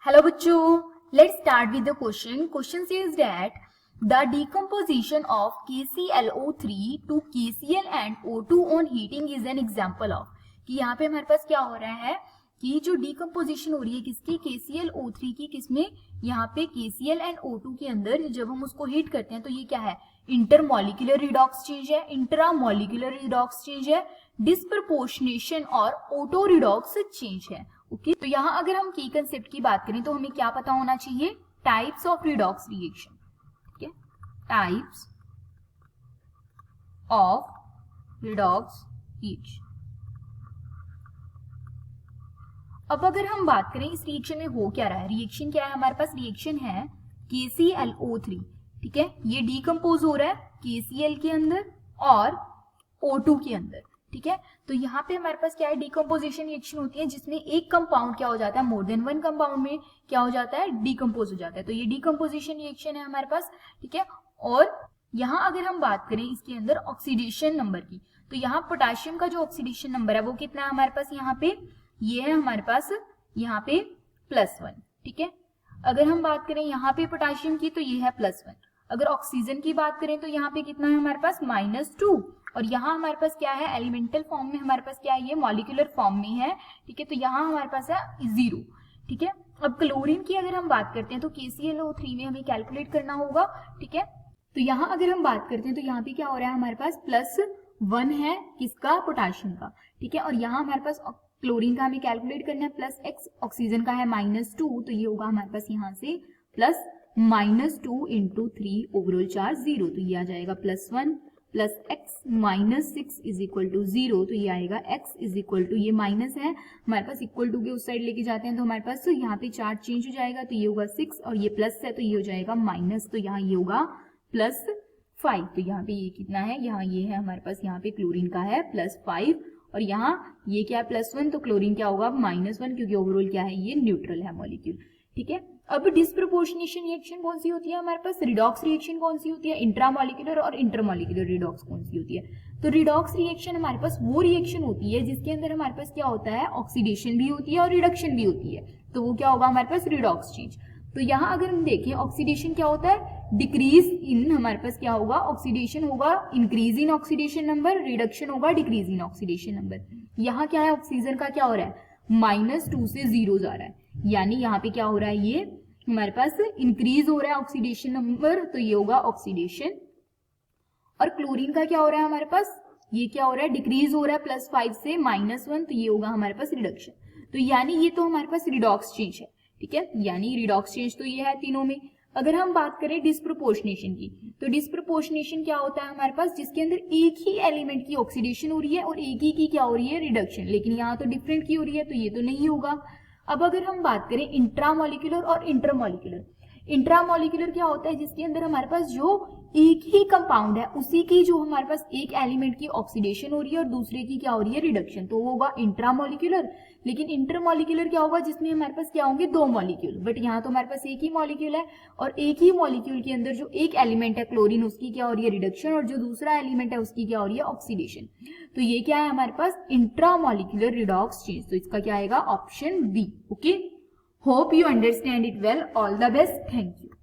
Hello बच्चों, let's start with the question. Question says that the decomposition of KClO3 to KCl and O2 on heating is an example of. कि यहाँ पे हमारे पास क्या हो रहा है कि जो डिकम्पोजिशन हो रही है किसकी KClO3 की, किसमें यहाँ पे KCl एंड O2 के अंदर जब हम उसको हीट करते हैं तो ये क्या है, इंटरमॉलिक्यूलर रिडॉक्स चेंज है, इंट्रामॉलिक्यूलर रिडॉक्स चेंज है, डिस्प्रपोर्शनेशन और ऑटो रिडॉक्स चेंज है. ओके तो यहाँ अगर हम की कंसेप्ट की बात करें तो हमें क्या पता होना चाहिए, टाइप्स ऑफ रिडॉक्स रिएक्शन. ठीक है, टाइप्स ऑफ रिडॉक्स रिएक्शन. अब अगर हम बात करें इस रिएक्शन में हो क्या रहा है, रिएक्शन क्या है हमारे पास, रिएक्शन है KClO3. ठीक है, ये डिकम्पोज हो रहा है KCl के अंदर और O2 के अंदर. ठीक है, तो यहाँ पे हमारे पास क्या है, डिकम्पोजिशन रिएक्शन होती है जिसमें एक कंपाउंड क्या हो जाता है, मोर देन वन कंपाउंड में क्या हो जाता है, डिकम्पोज हो जाता है. तो ये डिकम्पोजिशन रिएक्शन है हमारे पास. ठीक है, और यहाँ अगर हम बात करें इसके अंदर ऑक्सीडेशन नंबर की, तो यहाँ पोटेशियम का जो ऑक्सीडेशन नंबर है वो कितना है हमारे पास, यहाँ पे ये है हमारे पास यहाँ पे +1. ठीक है, अगर हम बात करें यहाँ पे पोटेशियम की तो ये है +1. अगर ऑक्सीजन की बात करें तो यहाँ पे कितना है हमारे पास -2. और यहाँ हमारे पास क्या है, एलिमेंटल फॉर्म में हमारे पास क्या है, ये मॉलिक्यूलर फॉर्म में है. ठीक है, तो यहाँ हमारे पास है 0. ठीक है, अब क्लोरीन की अगर हम बात करते हैं तो KClO3 में हमें कैलकुलेट करना होगा. ठीक है, तो यहाँ अगर हम बात करते हैं तो यहाँ पे क्या हो रहा है हमारे पास +1 है किसका, पोटेशियम का. ठीक है, और यहाँ हमारे पास क्लोरीन का हमें कैलकुलेट करना है +x, ऑक्सीजन का है -2, तो ये होगा हमारे पास यहाँ से +-2 × 3 ओवरऑल चार्ज 0, तो ये आ जाएगा +1 + x -6 = 0, तो ये आएगा x = ये माइनस है हमारे पास, इक्वल टू के उस साइड लेके जाते हैं तो हमारे पास यहाँ पे चार्ज चेंज हो जाएगा, तो ये होगा 6 और ये प्लस है तो ये हो जाएगा माइनस, तो यहाँ ये होगा +5. तो यहाँ पे ये कितना है, यहाँ ये है हमारे पास, यहाँ पे क्लोरीन का है +5 और यहाँ ये क्या है +1, तो क्लोरीन क्या होगा -1, क्योंकि ओवरऑल क्या है, ये न्यूट्रल है मॉलिक्यूल. ठीक है, अब डिस्प्रपोर्शनेशन रिएक्शन कौन सी होती है हमारे पास, रिडॉक्स रिएक्शन कौन सी होती है, इंट्रामॉलिक्यूलर और इंटरमॉलिक्यूलर रिडॉक्स कौन सी होती है. तो रिडॉक्स रिएक्शन हमारे पास वो रिएक्शन होती है जिसके अंदर हमारे पास क्या होता है, ऑक्सीडेशन भी होती है और रिडक्शन भी होती है, तो वो क्या होगा हमारे पास, रिडॉक्स चेंज. तो यहाँ अगर हम देखें ऑक्सीडेशन क्या होता है, डिक्रीज इन, हमारे पास क्या होगा, ऑक्सीडेशन होगा increase in oxidation number, reduction होगा डिक्रीज इन ऑक्सीडेशन नंबर. यहाँ क्या है, ऑक्सीजन का क्या हो रहा है, -2 से 0 जा रहा है, यानी यहाँ पे क्या हो रहा है, ये हमारे पास इंक्रीज हो रहा है ऑक्सीडेशन नंबर, तो ये होगा ऑक्सीडेशन. और क्लोरीन का क्या हो रहा है हमारे पास, ये क्या हो रहा है, डिक्रीज हो रहा है +5 से -1, तो ये होगा हमारे पास रिडक्शन. तो यानी ये तो हमारे पास रिडॉक्स चेंज है. ठीक है, यानी रिडॉक्स चेंज तो ये है तीनों में. अगर हम बात करें डिस्प्रपोर्शनेशन की, तो डिस्प्रपोर्शनेशन क्या होता है हमारे पास, जिसके अंदर एक ही एलिमेंट की ऑक्सीडेशन हो रही है और एक ही की क्या हो रही है, रिडक्शन, लेकिन यहाँ तो डिफरेंट की हो रही है, तो ये तो नहीं होगा. अब अगर हम बात करें इंट्रामॉलिक्यूलर और इंटरमॉलिक्यूलर, इंट्रामॉलिक्यूलर क्या होता है, जिसके अंदर हमारे पास जो एक ही कंपाउंड है उसी की जो हमारे पास एक एलिमेंट की ऑक्सीडेशन हो रही है और दूसरे की क्या हो रही है, रिडक्शन, तो वो होगा इंट्रामॉलिक्यूलर. लेकिन इंटरमॉलिक्यूलर क्या होगा, जिसमें हमारे पास क्या होंगे, 2 मॉलिक्यूल, बट यहाँ तो हमारे पास एक ही मॉलिक्यूल है और एक ही मॉलिक्यूल के अंदर जो एक एलिमेंट है क्लोरीन, उसकी क्या हो रही है, रिडक्शन, और जो दूसरा एलिमेंट है उसकी क्या हो रही है, ऑक्सीडेशन. तो ये क्या है हमारे पास, इंट्रामॉलिक्यूलर रिडॉक्स चेंज. तो इसका क्या आएगा, option B. Okay, hope you understand it well. All the best. Thank you.